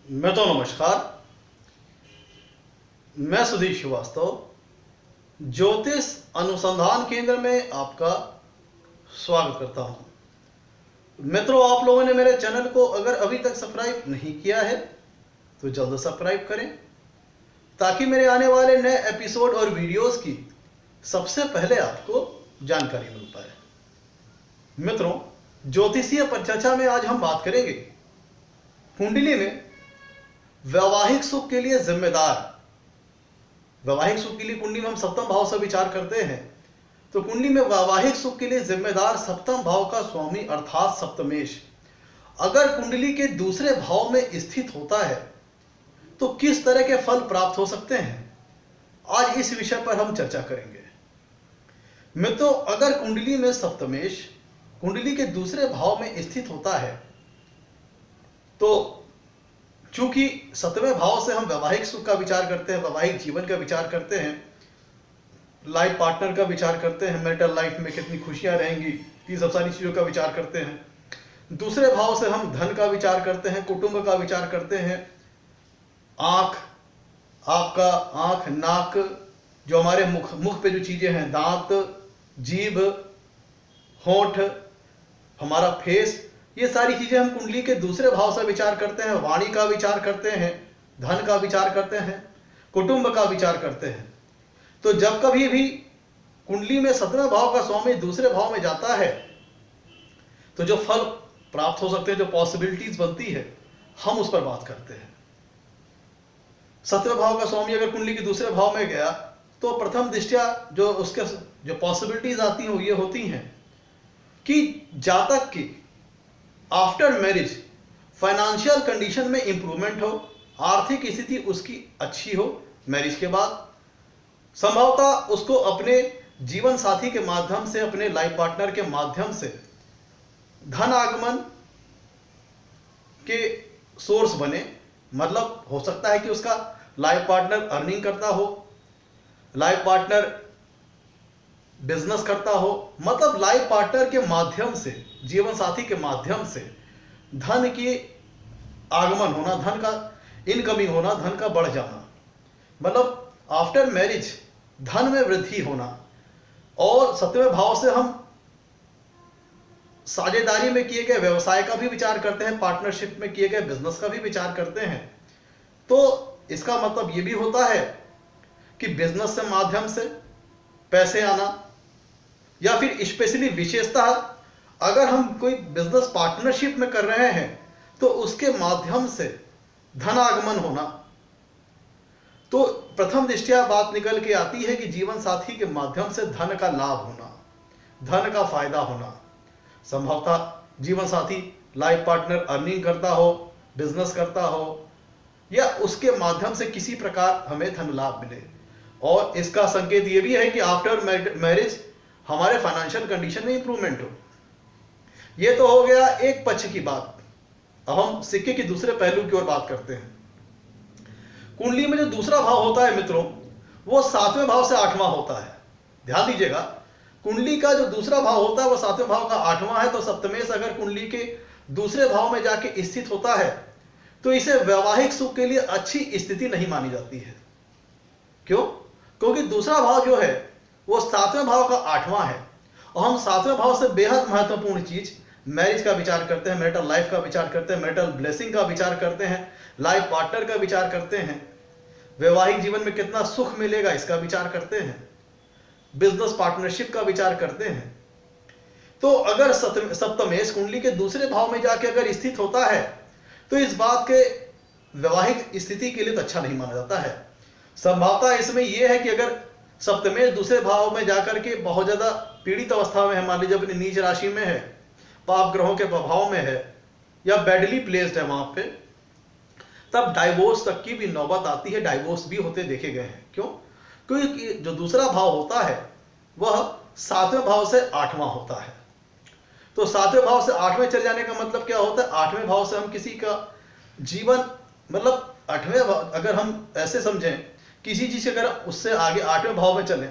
नमस्कार। मैं सुधीर श्रीवास्तव ज्योतिष अनुसंधान केंद्र में आपका स्वागत करता हूं। मित्रों, आप लोगों ने मेरे चैनल को अगर अभी तक सब्सक्राइब नहीं किया है तो जल्द सब्सक्राइब करें ताकि मेरे आने वाले नए एपिसोड और वीडियोस की सबसे पहले आपको जानकारी मिल पाए। मित्रों, ज्योतिषीय परिचर्चा में आज हम बात करेंगे कुंडली में वैवाहिक सुख के लिए जिम्मेदार। वैवाहिक सुख के लिए कुंडली में हम सप्तम भाव से विचार करते हैं, तो कुंडली में वैवाहिक सुख के लिए जिम्मेदार सप्तम भाव का स्वामी अर्थात सप्तमेश अगर कुंडली के दूसरे भाव में स्थित होता है तो किस तरह के फल प्राप्त हो सकते हैं, आज इस विषय पर हम चर्चा करेंगे। मित्रों, अगर कुंडली में सप्तमेश कुंडली के दूसरे भाव में स्थित होता है तो चूंकि सप्तमें भाव से हम वैवाहिक सुख का विचार करते हैं, वैवाहिक जीवन का विचार करते हैं, लाइफ पार्टनर का विचार करते हैं, मैरिटल लाइफ में कितनी खुशियां रहेंगी, ये सब सारी चीज़ों का विचार करते हैं। दूसरे भाव से हम धन का विचार करते हैं, कुटुंब का विचार करते हैं, आँख, आपका आँख, नाक, जो हमारे मुख पे जो चीज़ें हैं, दांत, जीभ, होंठ, हमारा फेस, ये सारी चीजें हम कुंडली के दूसरे भाव से विचार करते हैं। वाणी का विचार करते हैं, धन का विचार करते हैं, कुटुंब का विचार करते हैं। तो जब कभी भी कुंडली में सप्तम भाव का स्वामी दूसरे भाव में जाता है तो जो फल प्राप्त हो सकते हैं, जो पॉसिबिलिटीज बनती है, हम उस पर बात करते हैं। सप्तम भाव का स्वामी अगर कुंडली के दूसरे भाव में गया तो प्रथम दृष्टया जो उसके जो पॉसिबिलिटीज आती हैं वो ये होती हैं कि जातक की आफ्टर मैरिज फाइनेंशियल कंडीशन में इंप्रूवमेंट हो, आर्थिक स्थिति उसकी अच्छी हो। मैरिज के बाद संभवतः उसको अपने जीवन साथी के माध्यम से, अपने लाइफ पार्टनर के माध्यम से धन आगमन के सोर्स बने। मतलब हो सकता है कि उसका लाइफ पार्टनर अर्निंग करता हो, लाइफ पार्टनर बिजनेस करता हो, मतलब लाइफ पार्टनर के माध्यम से, जीवन साथी के माध्यम से धन की आगमन होना, धन का इनकमिंग होना, धन का बढ़ जाना, मतलब आफ्टर मैरिज धन में वृद्धि होना। और सप्तम भाव से हम साझेदारी में किए गए व्यवसाय का भी विचार करते हैं, पार्टनरशिप में किए गए बिजनेस का भी विचार करते हैं। तो इसका मतलब ये भी होता है कि बिजनेस से माध्यम से पैसे आना, या फिर स्पेशली विशेषतः अगर हम कोई बिजनेस पार्टनरशिप में कर रहे हैं तो उसके माध्यम से धन आगमन होना। तो प्रथम दृष्टया बात निकल के आती है कि जीवन साथी के माध्यम से धन का लाभ होना, धन का फायदा होना। संभवतः जीवन साथी लाइफ पार्टनर अर्निंग करता हो, बिजनेस करता हो, या उसके माध्यम से किसी प्रकार हमें धन लाभ मिले। और इसका संकेत ये भी है कि आफ्टर मैरिज हमारे फाइनेंशियल कंडीशन में इंप्रूवमेंट हो। ये तो हो गया एक पक्ष की बात। अब हम सिक्के के दूसरे पहलू की ओर बात करते हैं। कुंडली में जो दूसरा भाव होता है मित्रों, वो सातवें भाव से आठवां होता है। ध्यान दीजिएगा, कुंडली का जो दूसरा भाव होता है वो सातवें भाव का आठवां है। तो सप्तमेश अगर कुंडली के दूसरे भाव में जाके स्थित होता है तो इसे वैवाहिक सुख के लिए अच्छी स्थिति नहीं मानी जाती है। क्यों? क्योंकि दूसरा भाव जो है वो सातवें भाव का आठवां है, और हम सातवें भाव से बेहद महत्वपूर्ण चीज मैरिज का विचार करते हैं, मैरिटल लाइफ का विचार करते हैं, मैरिटल ब्लेसिंग का विचार करते हैं, लाइफ पार्टनर का विचार करते हैं, वैवाहिक जीवन में कितना सुख मिलेगा इसका विचार करते हैं, बिजनेस पार्टनरशिप का विचार करते हैं। तो अगर सप्तमेश कुंडली के दूसरे भाव में जाके अगर स्थित होता है तो इस बात के वैवाहिक स्थिति के लिए तो अच्छा नहीं माना जाता है। संभावना इसमें यह है कि अगर सप्तमेश दूसरे भाव में जाकर के बहुत ज्यादा पीड़ित अवस्था में है, मान लीजिए अपनी नीच राशि में है, पाप ग्रहों के प्रभाव में है, या बैडली प्लेस्ड है वहां पे, तब डाइवोर्स तक की भी नौबत आती है। डाइवोर्स भी होते देखे गए हैं। क्यों? क्योंकि जो दूसरा भाव होता है वह सातवें भाव से आठवां होता है। तो सातवें भाव से आठवें चले जाने का मतलब क्या होता है? आठवें भाव से हम किसी का जीवन, मतलब आठवें, अगर हम ऐसे समझें, किसी चीज अगर उससे आगे आठवें भाव में चले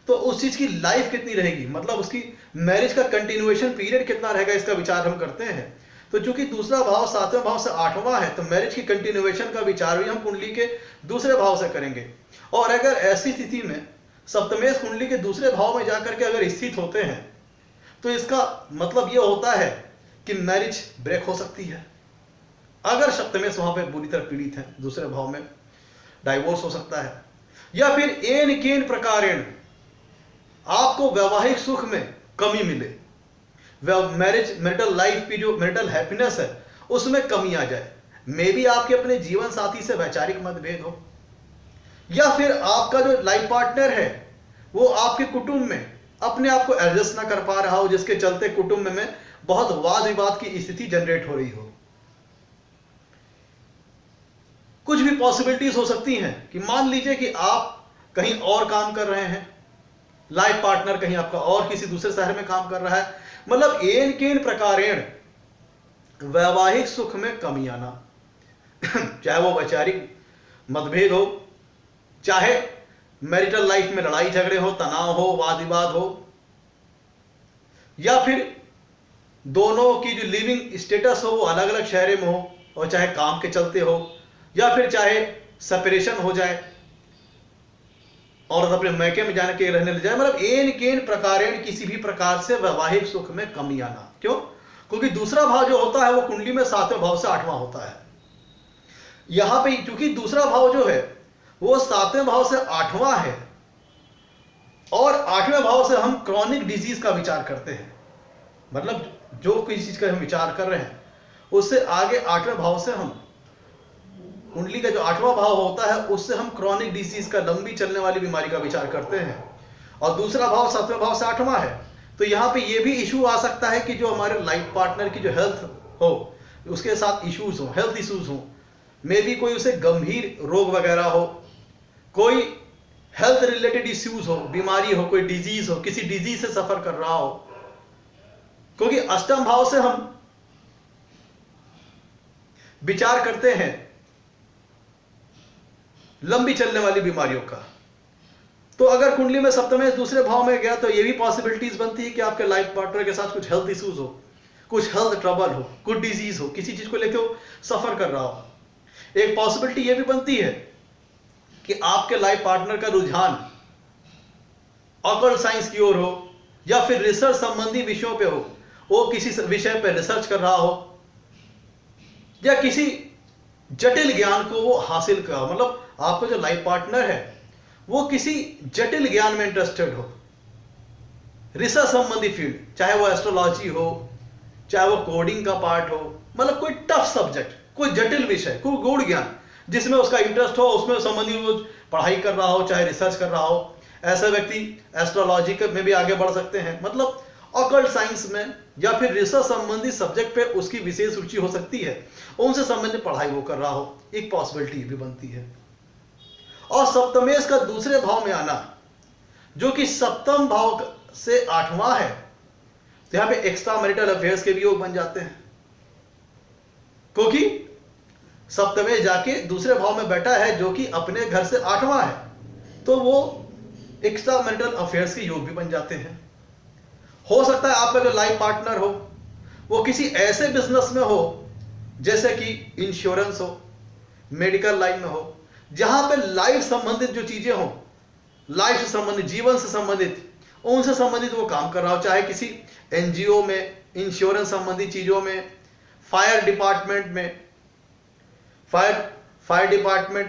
तो उस चीज की लाइफ कितनी रहेगी, मतलब उसकी मैरिज का कंटिन्यूएशन पीरियड कितना रहेगा, इसका विचार हम करते हैं। तो चूंकि दूसरा भाव 7वें भाव से 8वां है, तो मैरिज की कंटिन्यूएशन का विचार भी हम कुंडली के दूसरे भाव से करेंगे। और अगर ऐसी स्थिति में सप्तमेश कुंडली के दूसरे भाव में जाकर के अगर स्थित होते हैं, तो इसका मतलब यह होता है कि मैरिज ब्रेक हो सकती है। अगर सप्तमेश वहां पे बुरी तरह पीड़ित है, दूसरे भाव में डाइवोर्स हो सकता है, या फिर एन केन प्रकारेण आपको वैवाहिक सुख में कमी मिले, मैरिटल लाइफ की जो मैरिटल हैप्पीनेस है उसमें कमी आ जाए। मे बी आपके अपने जीवन साथी से वैचारिक मतभेद हो, या फिर आपका जो लाइफ पार्टनर है वो आपके कुटुंब में अपने आप को एडजस्ट ना कर पा रहा हो, जिसके चलते कुटुंब में बहुत वाद विवाद की स्थिति जनरेट हो रही हो। कुछ भी पॉसिबिलिटीज हो सकती हैं कि मान लीजिए कि आप कहीं और काम कर रहे हैं, लाइफ पार्टनर कहीं आपका और किसी दूसरे शहर में काम कर रहा है, मतलब एन केन प्रकारेण वैवाहिक सुख में कमी आना चाहे वो वैचारिक मतभेद हो, चाहे मैरिटल लाइफ में लड़ाई झगड़े हो, तनाव हो, वाद विवाद हो, या फिर दोनों की जो लिविंग स्टेटस हो वो अलग अलग शहर में हो, और चाहे काम के चलते हो, या फिर चाहे सेपरेशन हो जाए और अपने मैके में जाने के रहने लग जाए, मतलब एन केन प्रकारेण किसी भी प्रकार से वैवाहिक सुख में कमी आना। क्यों? क्योंकि दूसरा भाव जो होता है वो कुंडली में 7वें भाव से 8वां होता है। यहां पे क्योंकि दूसरा भाव जो है वो 7वें भाव से 8वां है, और 8वें भाव से हम क्रॉनिक डिजीज का विचार करते हैं, मतलब जो किसी चीज का हम विचार कर रहे हैं उससे आगे 8वें भाव से हम कुंडली का जो 8वां भाव होता है उससे हम क्रॉनिक डिजीज का, लंबी चलने वाली बीमारी का विचार करते हैं। और दूसरा भाव 7वें भाव से 8वां है, तो यहाँ पे ये भी इशू आ सकता है कि जो हमारे लाइफ पार्टनर की जो हेल्थ हो उसके साथ इश्यूज हो, हेल्थ इश्यूज हो, मे भी कोई उसे गंभीर रोग वगैरह हो, कोई हेल्थ रिलेटेड इश्यूज हो, बीमारी हो, कोई डिजीज हो, किसी डिजीज से सफर कर रहा हो। क्योंकि अष्टम भाव से हम विचार करते हैं लंबी चलने वाली बीमारियों का, तो अगर कुंडली में सप्तमेश दूसरे भाव में गया तो ये भी पॉसिबिलिटीज बनती है कि आपके लाइफ पार्टनर के साथ कुछ हेल्थ इश्यूज हो, कुछ हेल्थ ट्रबल हो, कुछ डिजीज हो, किसी चीज को लेकर वो सफर कर रहा हो। एक पॉसिबिलिटी ये भी बनती है कि आपके लाइफ पार्टनर का रुझान ऑकल्ट साइंस की ओर हो, या फिर रिसर्च संबंधी विषयों पे हो, वो किसी विषय पे रिसर्च कर रहा हो, या किसी जटिल ज्ञान को वो हासिल कर, मतलब आपका जो लाइफ पार्टनर है वो किसी जटिल ज्ञान में इंटरेस्टेड हो, रिसर्च संबंधी फील्ड, चाहे वो एस्ट्रोलॉजी हो, चाहे वो कोडिंग का पार्ट हो, मतलब कोई टफ सब्जेक्ट, कोई जटिल विषय, कोई गूढ़ ज्ञान जिसमें उसका इंटरेस्ट हो, उसमें संबंधी वो पढ़ाई कर रहा हो, चाहे रिसर्च कर रहा हो। ऐसे व्यक्ति एस्ट्रोलॉजी में भी आगे बढ़ सकते हैं, मतलब ऑकल्ट साइंस में या फिर रिसर्च संबंधी सब्जेक्ट पे उसकी विशेष रुचि हो सकती है, उनसे संबंधित पढ़ाई वो कर रहा हो, एक पॉसिबिलिटी भी बनती है। और सप्तमेश का दूसरे भाव में आना जो कि सप्तम भाव से 8वां है, तो यहां पे एक्स्ट्रा मैरिटल अफेयर्स के भी योग बन जाते हैं, क्योंकि सप्तमेश जाके दूसरे भाव में बैठा है जो कि अपने घर से 8वां है, तो वो एक्स्ट्रा मैरिटल अफेयर्स के योग भी बन जाते हैं। हो सकता है आपका जो लाइफ पार्टनर हो वो किसी ऐसे बिजनेस में हो जैसे कि इंश्योरेंस हो, मेडिकल लाइन में हो, जहां पे लाइफ संबंधित जो चीजें हो, लाइफ से संबंधित, जीवन से संबंधित, उनसे संबंधित वो काम कर रहा हो, चाहे किसी एनजीओ में, इंश्योरेंस संबंधी चीजों में, फायर डिपार्टमेंट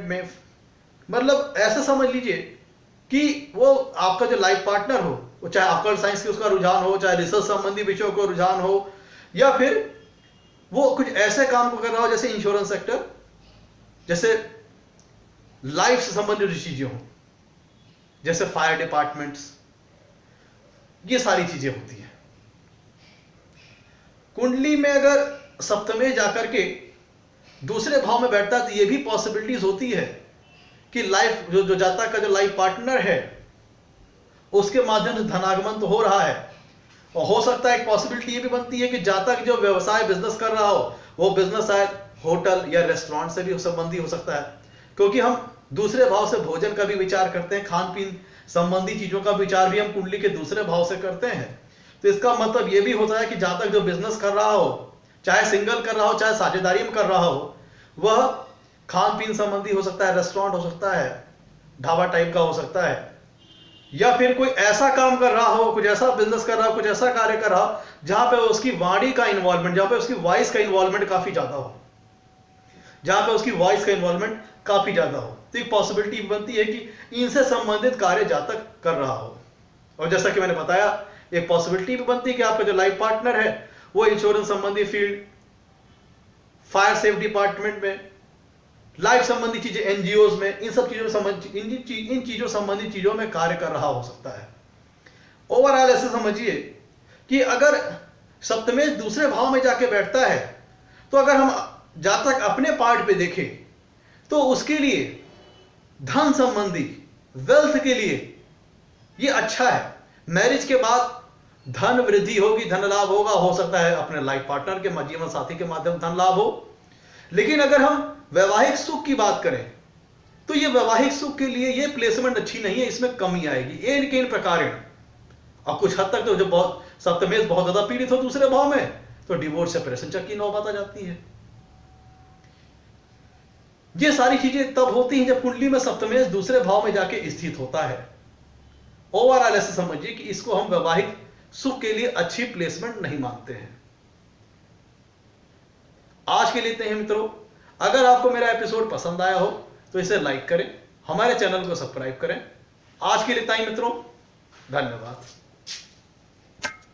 में, मतलब ऐसा समझ लीजिए कि वो आपका जो लाइफ पार्टनर हो, वो चाहे ऑकल्ट साइंस की उसका रुझान हो, चाहे रिसर्च संबंधी विषयों को रुझान हो, या फिर वो कुछ ऐसे काम को कर रहा हो जैसे इंश्योरेंस सेक्टर, जैसे लाइफ से संबंधित चीजें हो, जैसे फायर डिपार्टमेंट्स, ये सारी चीजें होती हैं। कुंडली में अगर सप्तमे जाकर के दूसरे भाव में बैठता है तो ये भी पॉसिबिलिटीज होती है कि लाइफ जो जातक का जो लाइफ पार्टनर है उसके माध्यम से धनागमन तो हो रहा है, और हो सकता है एक पॉसिबिलिटी ये भी बनती है कि जातक जो व्यवसाय बिजनेस कर रहा हो वो बिजनेस शायद होटल या रेस्टोरेंट से भी संबंधी हो सकता है, क्योंकि हम दूसरे भाव से भोजन का भी विचार करते हैं, खान पीन संबंधी चीजों का विचार भी हम कुंडली के दूसरे भाव से करते हैं। तो इसका मतलब ये भी होता है कि जातक जो बिजनेस कर रहा हो चाहे सिंगल कर रहा हो चाहे साझेदारी में कर रहा हो, वह खान पीन संबंधी हो सकता है, रेस्टोरेंट हो सकता है, ढाबा टाइप का हो सकता है, या फिर कोई ऐसा काम कर रहा हो, कुछ ऐसा बिजनेस कर रहा हो, कुछ ऐसा कार्य कर रहा हो जहां पे उसकी वाणी का इन्वॉल्वमेंट, जहां पे उसकी वॉइस का इन्वॉल्वमेंट काफी ज्यादा हो, जहां पे उसकी वॉइस का इन्वॉल्वमेंट काफी ज्यादा हो, तो एक पॉसिबिलिटी बनती है कि इनसे संबंधित कार्य जहां तक कर रहा हो। और जैसा कि मैंने बताया, एक पॉसिबिलिटी भी बनती है कि आपका जो लाइफ पार्टनर है वो इंश्योरेंस संबंधी फील्ड, फायर सेफ्टी डिपार्टमेंट में, लाइफ संबंधी चीजें, एनजीओ में, इन सब चीजों इन चीजों संबंधित चीजों में कार्य कर रहा हो सकता है। ओवरऑल ऐसे समझिए कि अगर सप्तमेश दूसरे भाव में जाके बैठता है, तो अगर हम जातक अपने पार्ट पे देखें तो उसके लिए धन संबंधी, वेल्थ के लिए ये अच्छा है। मैरिज के बाद धन वृद्धि होगी, धन लाभ होगा, हो सकता है अपने लाइफ पार्टनर के, जीवन साथी के माध्यम धन लाभ हो। लेकिन अगर हम वैवाहिक सुख की बात करें तो ये वैवाहिक सुख के लिए ये प्लेसमेंट अच्छी नहीं है, इसमें कमी आएगी एन के इन प्रकार। और कुछ हद तक तो जब सप्तमेश बहुत ज्यादा पीड़ित हो दूसरे भाव में, तो डिवोर्स सेपरेशन तक की नौबत आ जाती है। ये सारी चीजें तब होती हैं जब कुंडली में सप्तमेश दूसरे भाव में जाके स्थित होता है। ओवरऑल ऐसे समझिए कि इसको हम वैवाहिक सुख के लिए अच्छी प्लेसमेंट नहीं मानते हैं। आज के लिए इतने ही मित्रों। अगर आपको मेरा एपिसोड पसंद आया हो तो इसे लाइक करें, हमारे चैनल को सब्सक्राइब करें। आज के लिए इतना ही मित्रों, धन्यवाद।